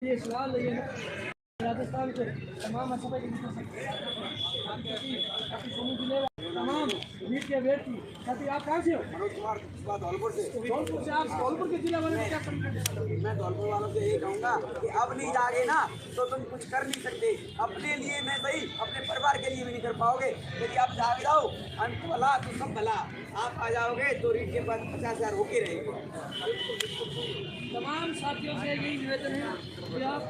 ये सवाल है राजस्थान के तमाम तमाम नीट के अभ्यर्थी साथी, आप कहाँ से हो? मनोज कुमार धौलपुर से। धौलपुर से। आप धौलपुर के जिला वाले क्या करेंगे? मैं धौलपुर वालों से यही कहूँगा कि अब नहीं जागे ना तो तुम कुछ कर नहीं सकते। अपने लिए मैं सही, अपने परिवार के लिए भी नहीं कर पाओगे। यदि आप जाग जाओ, अंत भला तो सब भला। आप आ जाओगे तो रीट के पास 50,000 होके रहेंगे। तमाम साथियों से यही निवेदन है कि आप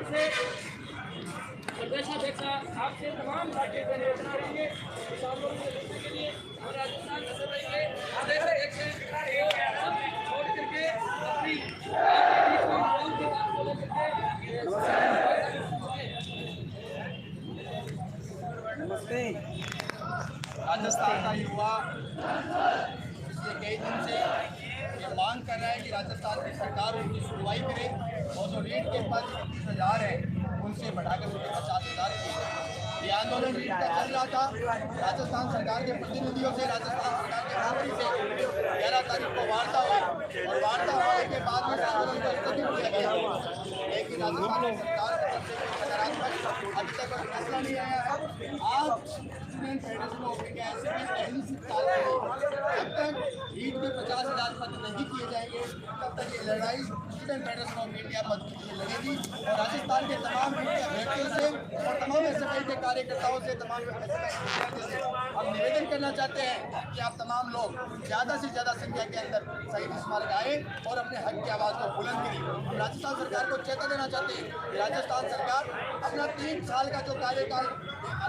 से प्रदेशाध्यक्ष आपसे तमाम साथियों का निवेदन करेंगे किसानों के लिए और राजस्थान छोड़ करके अपनी नमस्ते। राजस्थान का युवा पिछले कई दिन से ये मांग कर रहा है कि राजस्थान की सरकार उनकी सुनवाई करे और जो रीट के पद 25,000 है उनसे बढ़ाकर उन्हें 50,000 किए। ये आंदोलन रीट का चल रहा था। राजस्थान सरकार के प्रतिनिधियों से, राजस्थान सरकार के मंत्री से 11 तारीख को वार्ता हुई और वार्ता होने के बाद में आंदोलन को स्थगित किया गया। लेकिन राजस्थान सरकार सकारात्मक अभी तक कोई फैसला नहीं आया है। आज स्टूडेंट फेडरेशन ऑफ इंडिया पहली से जब तक रीट के 50,000 पद नहीं किए जाएंगे तब तक ये लड़ाई स्टूडेंट फेडरेशन ऑफ इंडिया पद के लिए लड़ेगी। और राजस्थान के तमाम अभ्यर्थियों से और तमाम एसएफआई के कार्यकर्ताओं से, तमाम एसएफआई से हम निवेदन करना चाहते हैं कि आप तमाम लोग ज़्यादा से ज़्यादा संख्या के अंदर शहीद स्मारक आए और अपने हक की आवाज़ को बुलंद करें। हम राजस्थान सरकार को चेता देना चाहते हैं कि राजस्थान सरकार अपना 3 साल का जो कार्यकाल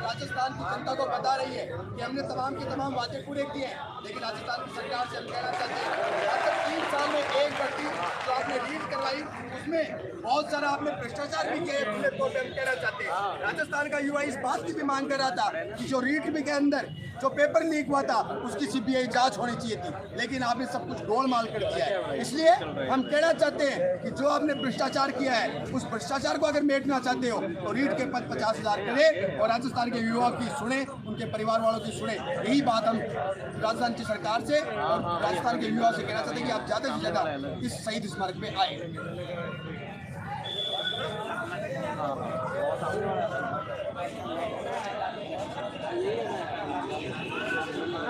राजस्थान की जनता को बता रही है कि हमने तमाम के तमाम वादे पूरे किए हैं, लेकिन राजस्थान की सरकार से हम कहना चाहते हैं अगर 3 साल में एक भर्ती जो आपने रीट करवाई उसमें बहुत सारा आपने भ्रष्टाचार भी किए। पूरे तौर पर हम कहना चाहते हैं राजस्थान का युवा इस बात की भी मांग कर रहा था कि जो रीट भी के अंदर जो पेपर लीक हुआ था उसकी सीबीआई जांच होनी चाहिए थी, लेकिन आपने सब कुछ गोलमाल कर दिया है। इसलिए हम कहना चाहते हैं कि जो आपने भ्रष्टाचार किया है उस भ्रष्टाचार को अगर मेटना चाहते हो तो रीट के पद 50,000 करें और राजस्थान के युवाओं की सुने, उनके परिवार वालों की सुने। यही बात हम राजस्थान की सरकार से और राजस्थान के युवाओं से कहना चाहते हैं कि आप ज़्यादा से ज़्यादा इस शहीद स्मारक में आए।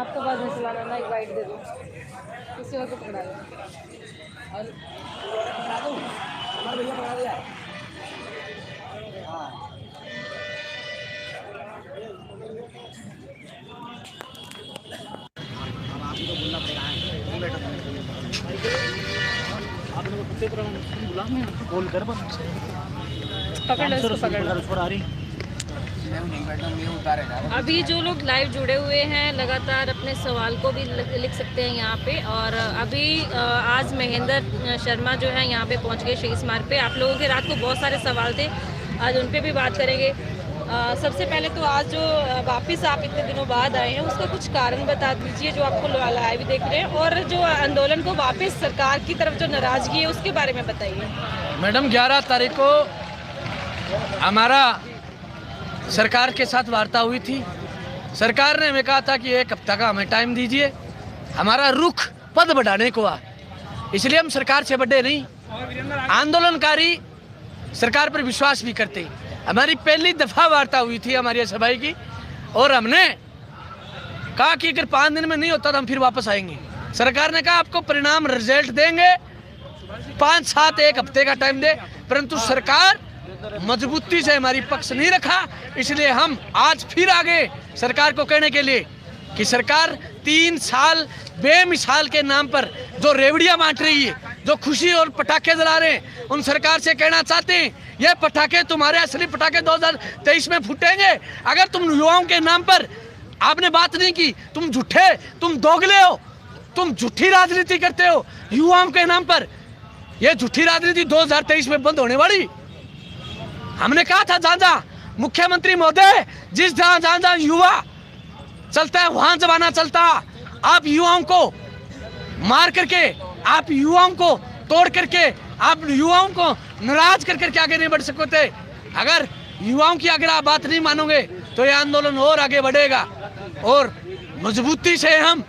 आपको बाद में चलाना ना, एक वाइट दे दो, किसी और को पकड़ा दो और पकड़ा दो, हमारे भैया पकड़ा दिया। हाँ आपको बोलना पड़ेगा। आपने को कुत्ते पर बुला में कॉल कर पकड़ लो, इसको पकड़ लो। छोड़ आ रही अभी जो लोग लाइव जुड़े हुए हैं लगातार अपने सवाल को भी लिख सकते हैं यहाँ पे। और अभी आज महेंद्र शर्मा जो है यहाँ पे पहुँच गए शहीद स्मारक पे। आप लोगों के रात को बहुत सारे सवाल थे, आज उन पे भी बात करेंगे। सबसे पहले तो आज जो वापस आप इतने दिनों बाद आए हैं उसका कुछ कारण बता दीजिए जो आपको लाइव देख रहे हैं, और जो आंदोलन को वापस सरकार की तरफ जो नाराजगी है उसके बारे में बताइए। मैडम 11 तारीख को हमारा सरकार के साथ वार्ता हुई थी। सरकार ने हमें कहा था कि 1 हफ्ता का हमें टाइम दीजिए, हमारा रुख पद बढ़ाने को आ, इसलिए हम सरकार से बढ़े नहीं। आंदोलनकारी सरकार पर विश्वास भी करते। हमारी पहली दफ़ा वार्ता हुई थी हमारी एसएफआई की और हमने कहा कि अगर 5 दिन में नहीं होता तो हम फिर वापस आएंगे। सरकार ने कहा आपको परिणाम रिजल्ट देंगे, 5-7 1 हफ्ते का टाइम दे, परंतु सरकार मजबूती से हमारी पक्ष नहीं रखा। इसलिए हम आज फिर आगे सरकार को कहने के लिए कि सरकार 3 साल बेमिसाल के नाम पर जो रेवड़ियां बांट रही है, जो खुशी और पटाखे जला रहे हैं, उन सरकार से कहना चाहते हैं ये पटाखे तुम्हारे असली पटाखे 2023 में फूटेंगे। अगर तुम युवाओं के नाम पर आपने बात नहीं की, तुम झूठे, तुम दोगले हो, तुम झूठी राजनीति करते हो युवाओं के नाम पर। ये झूठी राजनीति 2023 में बंद होने वाली। हमने कहा था जहाँ मुख्यमंत्री महोदय जिस जहाँ युवा चलता है वहां जमाना चलता। आप युवाओं को मार करके, आप युवाओं को तोड़ करके, आप युवाओं को नाराज कर करके आगे नहीं बढ़ सकते। अगर युवाओं की अगर आप बात नहीं मानोगे तो ये आंदोलन और आगे बढ़ेगा और मजबूती से हम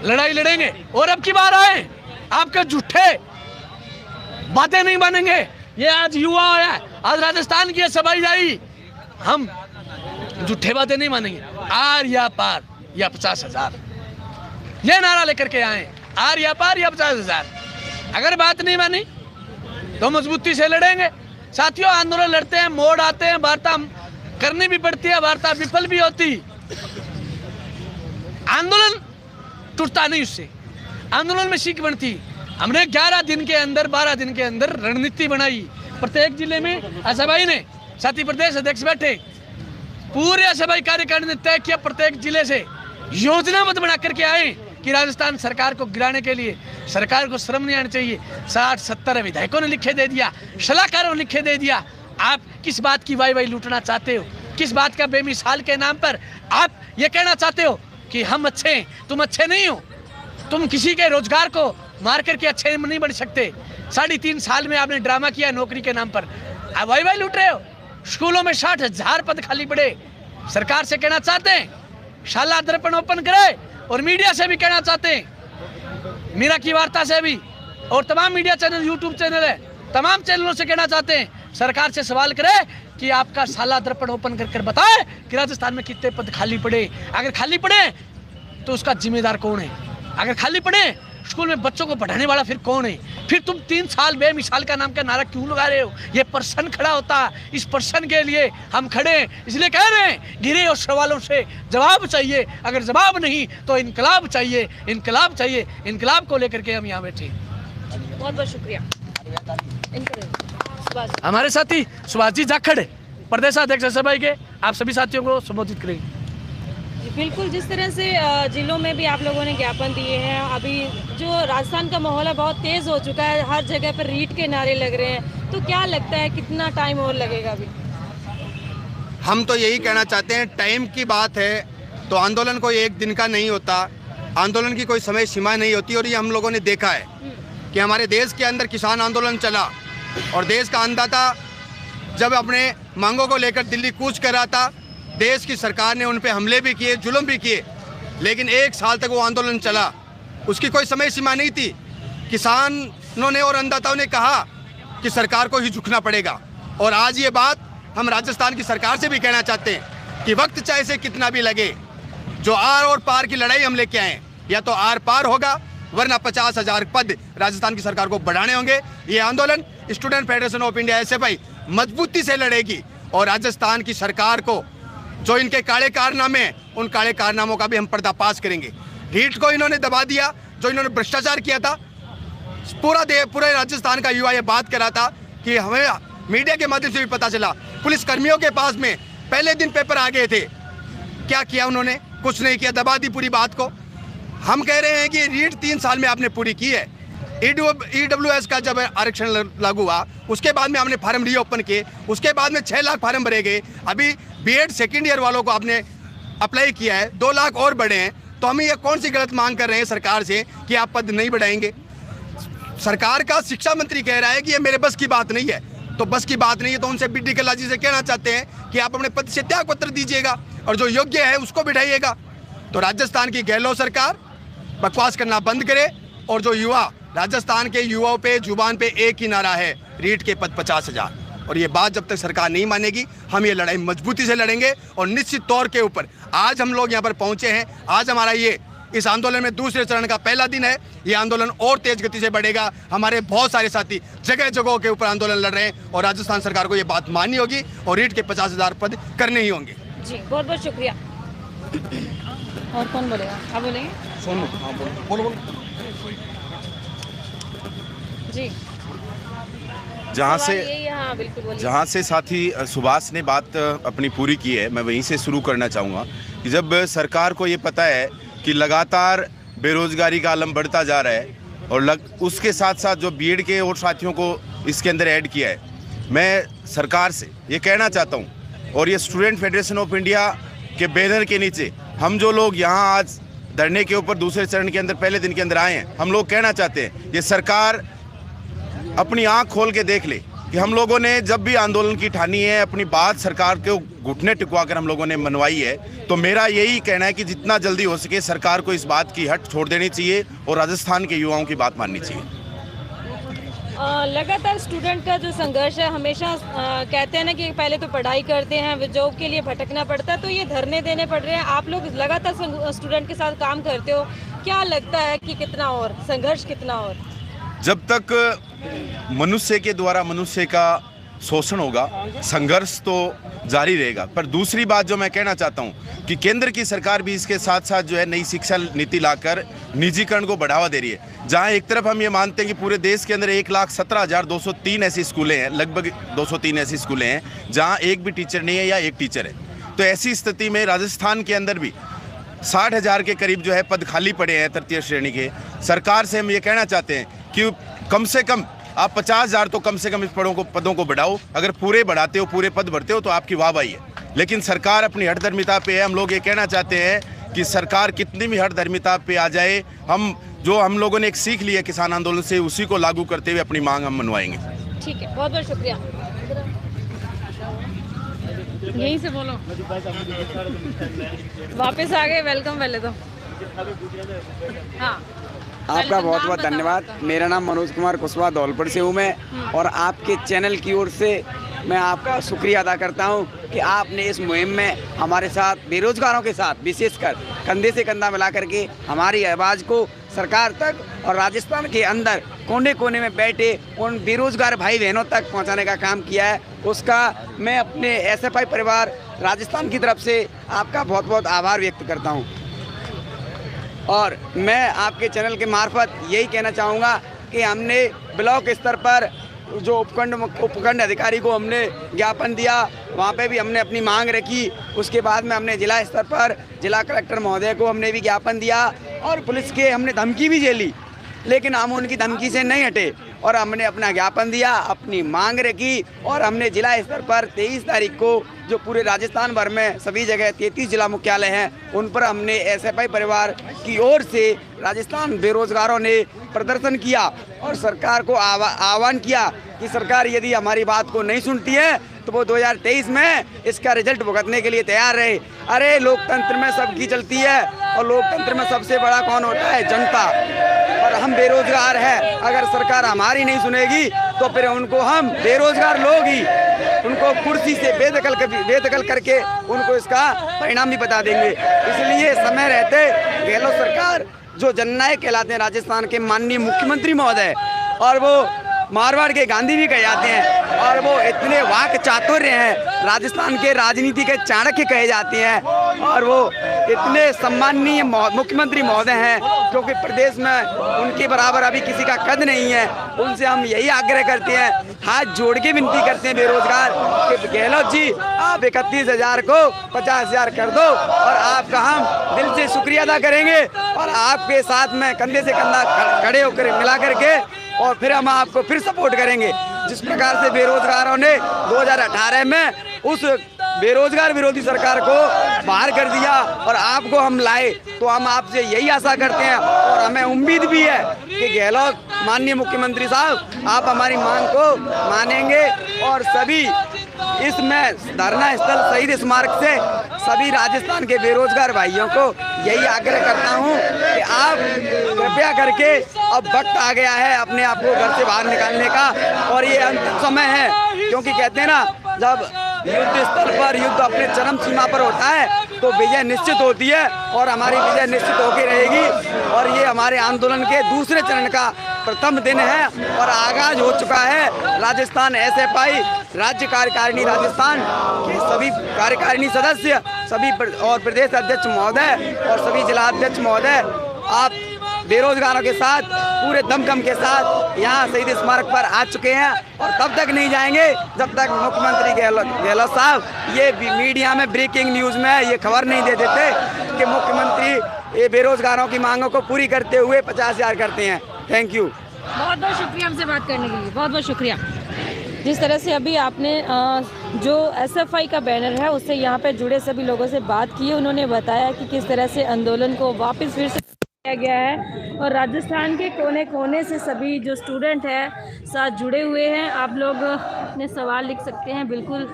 लड़ाई लड़ेंगे। और अब की बार आए, आपके झूठे बातें नहीं बनेंगे। ये आज युवा है, आज राजस्थान की सभाई जाई, हम झूठे बातें नहीं मानेंगे। आर या पार या 50,000, ये नारा लेकर के आए, आर या पार या 50,000। अगर बात नहीं मानी तो मजबूती से लड़ेंगे। साथियों, आंदोलन लड़ते हैं, मोड़ आते हैं, वार्ता करनी भी पड़ती है, वार्ता विफल भी होती। आंदोलन टूटता नहीं, उससे आंदोलन में सीख बनती। हमने 11 दिन के अंदर, 12 दिन के अंदर रणनीति बनाई। प्रत्येक जिले में असभाई ने, साथी प्रदेश अध्यक्ष बैठे, पूरे असभाई कार्यकारिणी ने तय किया, प्रत्येक जिले से योजनाबद्ध बना करके आए कि राजस्थान सरकार को गिराने के लिए सरकार को शर्म नहीं आनी चाहिए। 60-70 विधायकों ने लिखे दे दिया, सलाहकारों ने लिखे दे दिया। आप किस बात की वाई लूटना चाहते हो? किस बात का बेमिसाल के नाम पर आप ये कहना चाहते हो कि हम अच्छे हैं? तुम अच्छे नहीं हो। तुम किसी के रोजगार को मार करके अच्छे नहीं बन सकते। 3.5 साल में आपने ड्रामा किया नौकरी के नाम पर, आप वाई लूट रहे हो। स्कूलों में 60,000 पद खाली पड़े। सरकार से कहना चाहते हैं शाला दर्पण ओपन करे, और मीडिया से भी कहना चाहते हैं, मीरा की वार्ता से भी, और तमाम मीडिया चैनल, यूट्यूब चैनल है, तमाम चैनलों से कहना चाहते हैं, सरकार से सवाल करे कि आपका शाला दर्पण ओपन कर बताए कि राजस्थान में कितने पद खाली पड़े। अगर खाली पड़े तो उसका जिम्मेदार कौन है? अगर खाली पड़े स्कूल में बच्चों को पढ़ाने वाला फिर कौन है? फिर तुम 3 साल बेमिसाल का नाम का नारा क्यों लगा रहे हो? ये प्रश्न खड़ा होता, इस प्रश्न के लिए हम खड़े हैं, इसलिए कह रहे हैं गिरे और सवालों से जवाब चाहिए। अगर जवाब नहीं तो इनकलाब चाहिए, इनकलाब चाहिए। इनकलाब को लेकर के हम यहाँ बैठे। बहुत बहुत शुक्रिया। हमारे साथी सुभाष जी जाखड़, प्रदेशाध्यक्ष सभाई के, आप सभी साथियों को संबोधित करेंगे। बिल्कुल, जिस तरह से जिलों में भी आप लोगों ने ज्ञापन दिए हैं, अभी जो राजस्थान का माहौल है बहुत तेज़ हो चुका है, हर जगह पर रीट के नारे लग रहे हैं, तो क्या लगता है कितना टाइम और लगेगा अभी? हम तो यही कहना चाहते हैं, टाइम की बात है तो आंदोलन कोई एक दिन का नहीं होता, आंदोलन की कोई समय सीमा नहीं होती। और ये हम लोगों ने देखा है कि हमारे देश के अंदर किसान आंदोलन चला और देश का अन्नदाता जब अपने मांगों को लेकर दिल्ली कूच कर रहा था, देश की सरकार ने उन पे हमले भी किए, जुल्म भी किए, लेकिन 1 साल तक वो आंदोलन चला। उसकी कोई समय सीमा नहीं थी। किसानों ने और अन्नदाताओं ने कहा कि सरकार को ही झुकना पड़ेगा। और आज ये बात हम राजस्थान की सरकार से भी कहना चाहते हैं कि वक्त चाहे से कितना भी लगे, जो आर और पार की लड़ाई हम लेके आए, या तो आर पार होगा, वरना 50,000 पद राजस्थान की सरकार को बढ़ाने होंगे। ये आंदोलन student federation of India SFI मजबूती से लड़ेगी और राजस्थान की सरकार को जो इनके काले कारनामे हैं, उन काले कारनामों का भी हम पर्दाफाश करेंगे। रीट को इन्होंने दबा दिया, जो इन्होंने भ्रष्टाचार किया था। पूरे राजस्थान का युवा ये बात कर रहा था कि हमें मीडिया के माध्यम से भी पता चला, पुलिस कर्मियों के पास में पहले दिन पेपर आ गए थे। क्या किया उन्होंने? कुछ नहीं किया, दबा दी पूरी बात को। हम कह रहे हैं कि रीट 3 साल में आपने पूरी की है। EWS का जब आरक्षण लागू हुआ, उसके बाद में हमने फार्म रीओपन किए, उसके बाद में 6 लाख फार्म भरे गए। अभी B.Ed सेकेंड ईयर वालों को आपने अप्लाई किया है, 2 लाख और बढ़े हैं। तो हम ये कौन सी गलत मांग कर रहे हैं सरकार से कि आप पद नहीं बढ़ाएंगे? सरकार का शिक्षा मंत्री कह रहा है कि ये मेरे बस की बात नहीं है। तो बस की बात नहीं है तो उनसे B.D. कल्ला जी से कहना चाहते हैं कि आप अपने पद से त्याग पत्र दीजिएगा और जो योग्य है उसको बिठाइएगा। तो राजस्थान की गहलोत सरकार बकवास करना बंद करे, और जो युवा, राजस्थान के युवाओं पे जुबान पे एक ही नारा है, रीट के पद 50,000। और ये बात जब तक सरकार नहीं मानेगी, हम ये लड़ाई मजबूती से लड़ेंगे। और निश्चित तौर के ऊपर आज हम लोग यहाँ पर पहुँचे हैं, आज हमारा ये इस आंदोलन में दूसरे चरण का पहला दिन है। ये आंदोलन और तेज गति से बढ़ेगा। हमारे बहुत सारे साथी जगह जगहों के ऊपर आंदोलन लड़ रहे हैं और राजस्थान सरकार को ये बात माननी होगी और रीट के 50,000 पद करने ही होंगे। जी, बहुत बहुत शुक्रिया। और कौन बोलेगा? आप बोलेंगे? बोलो। जी, जहाँ से साथी सुभाष ने बात अपनी पूरी की है, मैं वहीं से शुरू करना चाहूँगा कि जब सरकार को ये पता है कि लगातार बेरोजगारी का आलम बढ़ता जा रहा है और उसके साथ साथ जो B.Ed के और साथियों को इसके अंदर ऐड किया है, मैं सरकार से ये कहना चाहता हूँ, और ये स्टूडेंट फेडरेशन ऑफ इंडिया के बैनर के नीचे हम जो लोग यहाँ आज धरने के ऊपर दूसरे चरण के अंदर पहले दिन के अंदर आए हैं, हम लोग कहना चाहते हैं ये सरकार अपनी आंख खोल के देख ले कि हम लोगों ने जब भी आंदोलन की ठानी है, अपनी बात सरकार के घुटने टिकवा कर हम लोगों ने मनवाई है, तो मेरा यही कहना है कि जितना जल्दी हो सके सरकार को इस बात की हट छोड़ देनी चाहिए और राजस्थान के युवाओं की बात माननी चाहिए। लगातार स्टूडेंट का जो संघर्ष है, हमेशा कहते हैं ना कि पहले तो पढ़ाई करते हैं, जॉब के लिए भटकना पड़ता है, तो ये धरने देने पड़ रहे हैं। आप लोग लगातार स्टूडेंट के साथ काम करते हो, क्या लगता है कि कितना और संघर्ष, कितना और? जब तक मनुष्य के द्वारा मनुष्य का शोषण होगा, संघर्ष तो जारी रहेगा। पर दूसरी बात जो मैं कहना चाहता हूं कि केंद्र की सरकार भी इसके साथ साथ जो है नई शिक्षा नीति लाकर निजीकरण को बढ़ावा दे रही है। जहां एक तरफ हम ये मानते हैं कि पूरे देश के अंदर 1,17,203 ऐसी स्कूलें हैं, लगभग 203 ऐसी स्कूलें हैं जहां एक भी टीचर नहीं है या एक टीचर है, तो ऐसी स्थिति में राजस्थान के अंदर भी 60,000 के करीब जो है पद खाली पड़े हैं तृतीय श्रेणी के। सरकार से हम ये कहना चाहते हैं कि कम से कम आप 50,000 तो कम से कम इस पदों को बढ़ाओ। अगर पूरे बढ़ाते हो, पूरे पद भरते हो तो आपकी वाहवाही है, लेकिन सरकार अपनी हठधर्मिता पे है। हम लोग ये कहना चाहते हैं कि सरकार कितनी भी हठधर्मिता पे आ जाए, हम लोगों ने एक सीख ली है किसान आंदोलन से, उसी को लागू करते हुए अपनी मांग हम मनवाएंगे। ठीक है, बहुत बहुत शुक्रिया। यहीं से बोलो, वापस आ गए, वेलकम। पहले तो हाँ, आपका बहुत बहुत धन्यवाद। मेरा नाम मनोज कुमार कुशवाहा धौलपुर से हूँ मैं, और आपके चैनल की ओर से मैं आपका शुक्रिया अदा करता हूँ कि आपने इस मुहिम में हमारे साथ बेरोजगारों के साथ विशेषकर कंधे से कंधा मिला करके हमारी आवाज़ को सरकार तक और राजस्थान के अंदर कोने कोने में बैठे उन बेरोजगार भाई बहनों तक पहुँचाने का काम किया है। उसका मैं अपने SFI परिवार राजस्थान की तरफ से आपका बहुत बहुत आभार व्यक्त करता हूँ। और मैं आपके चैनल के मार्फत यही कहना चाहूँगा कि हमने ब्लॉक स्तर पर जो उपखंड अधिकारी को हमने ज्ञापन दिया, वहाँ पे भी हमने अपनी मांग रखी। उसके बाद में हमने जिला स्तर पर जिला कलेक्टर महोदय को हमने भी ज्ञापन दिया और पुलिस के हमने धमकी भी झेली, लेकिन हम उनकी धमकी से नहीं हटे और हमने अपना ज्ञापन दिया, अपनी मांग रखी। और हमने जिला स्तर पर 23 तारीख को जो पूरे राजस्थान भर में सभी जगह 33 जिला मुख्यालय हैं, उन पर हमने SFI परिवार की ओर से राजस्थान बेरोजगारों ने प्रदर्शन किया और सरकार को आह्वान किया कि सरकार यदि हमारी बात को नहीं सुनती है तो वो 2023 में इसका रिजल्ट भुगतने के लिए तैयार रहे। अरे लोकतंत्र में सबकी चलती है और लोकतंत्र में सबसे बड़ा कौन होता है? जनता। और हम बेरोजगार हैं, अगर सरकार हमारी नहीं सुनेगी तो फिर उनको हम बेरोजगार लोग ही उनको कुर्सी से बेदखल करके उनको इसका परिणाम भी बता देंगे। इसलिए समय रहते गहलोत सरकार जो जननायक कहलाते हैं राजस्थान के माननीय मुख्यमंत्री महोदय, और वो मारवाड़ के गांधी भी कहे जाते हैं, और वो इतने वाक चातुर्य हैं, राजस्थान के राजनीति के चाणक्य कहे जाते हैं, और वो इतने सम्माननीय मुख्यमंत्री महोदय हैं क्योंकि प्रदेश में उनके बराबर अभी किसी का कद नहीं है। उनसे हम यही आग्रह करते हैं, हाथ जोड़ के विनती करते हैं बेरोजगार कि गहलोत जी आप 31,000 को 50,000 कर दो और आपका हम दिल से शुक्रिया अदा करेंगे और आपके साथ में कंधे से कंधा खड़े होकर मिला करके और फिर हम आपको फिर सपोर्ट करेंगे। जिस प्रकार से बेरोजगारों ने 2018 में उस बेरोजगार विरोधी सरकार को बाहर कर दिया और आपको हम लाए, तो हम आपसे यही आशा करते हैं और हमें उम्मीद भी है कि गहलोत माननीय मुख्यमंत्री साहब आप हमारी मांग को मानेंगे और सभी इसमें धरना स्थल शहीद स्मारक से सभी राजस्थान के बेरोजगार भाइयों को यही आग्रह करता हूं कि आप कृपया करके अब वक्त आ गया है अपने आप को घर से बाहर निकालने का और ये अंतिम समय है, क्योंकि कहते हैं ना जब युद्ध स्थल पर युद्ध अपने चरम सीमा पर होता है तो विजय निश्चित होती है और हमारी विजय निश्चित होकर रहेगी। और ये हमारे आंदोलन के दूसरे चरण का प्रथम दिन है और आगाज हो चुका है। राजस्थान SFI राज्य कार्यकारिणी राजस्थान के सभी कार्यकारिणी सदस्य सभी और प्रदेश अध्यक्ष महोदय और सभी जिला अध्यक्ष महोदय आप बेरोजगारों के साथ पूरे दमखम के साथ यहाँ शहीद स्मारक पर आ चुके हैं और तब तक नहीं जाएंगे जब तक मुख्यमंत्री गहलोत साहब ये मीडिया में ब्रेकिंग न्यूज़ में ये खबर नहीं दे देते कि मुख्यमंत्री ये बेरोजगारों की मांगों को पूरी करते हुए 50,000 करते हैं। थैंक यू, बहुत बहुत शुक्रिया हमसे बात करने के लिए, बहुत बहुत शुक्रिया। जिस तरह से अभी आपने जो SFI का बैनर है उससे यहाँ पे जुड़े सभी लोगों से बात की, उन्होंने बताया कि किस तरह से आंदोलन को वापस फिर से किया गया है और राजस्थान के कोने कोने से सभी जो स्टूडेंट हैं साथ जुड़े हुए हैं। आप लोग अपने सवाल लिख सकते हैं, बिल्कुल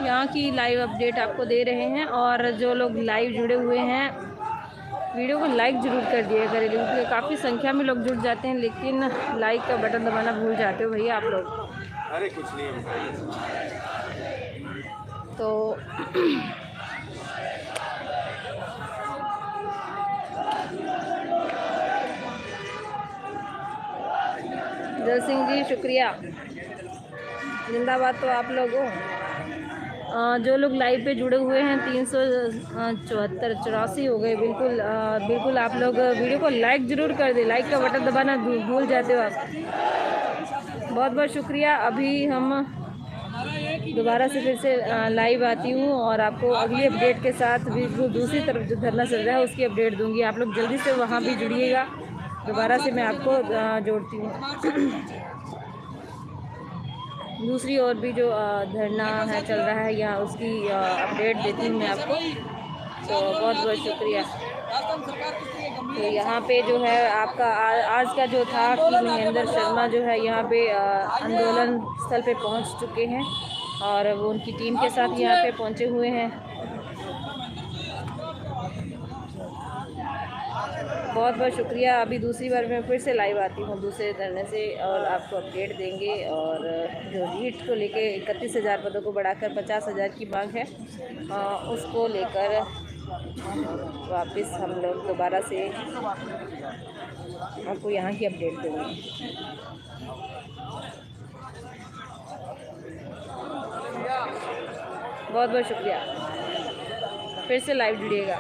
यहाँ की लाइव अपडेट आपको दे रहे हैं। और जो लोग लाइव जुड़े हुए हैं वीडियो को लाइक ज़रूर कर दिया करें, क्योंकि काफ़ी संख्या में लोग जुड़ जाते हैं लेकिन लाइक का बटन दबाना भूल जाते हो भैया आप लोग। अरे कुछ नहीं तो जय सिंह जी शुक्रिया, जिंदाबाद। तो आप लोगों जो लोग लाइव पे जुड़े हुए हैं 374 हो गए। बिल्कुल बिल्कुल आप लोग वीडियो को लाइक ज़रूर कर दें, लाइक का बटन दबाना भूल जाते हो आप। बहुत बहुत शुक्रिया। अभी हम दोबारा से फिर से लाइव आती हूँ और आपको अगली अपडेट के साथ बिल्कुल दूसरी तरफ जो धरना चल रहा है उसकी अपडेट दूंगी। आप लोग जल्दी से वहाँ भी जुड़िएगा। दोबारा से मैं आपको जोड़ती हूँ। दूसरी और भी जो धरना है चल रहा है यहाँ उसकी अपडेट देती हूँ मैं आपको। तो बहुत बहुत शुक्रिया। तो यहाँ पे जो है आपका आज का जो था कि महेंद्र शर्मा जो है यहाँ पे आंदोलन स्थल पे पहुँच चुके हैं और वो उनकी टीम के साथ यहाँ पे पहुँचे हुए हैं। बहुत बहुत शुक्रिया। अभी दूसरी बार मैं फिर से लाइव आती हूँ दूसरे धरने से और आपको अपडेट देंगे। और जो रीट को लेके 31,000 पदों को बढ़ाकर 50,000 की मांग है उसको लेकर वापस हम लोग दोबारा से आपको यहाँ की अपडेट देंगे। बहुत बहुत शुक्रिया। फिर से लाइव जुड़िएगा।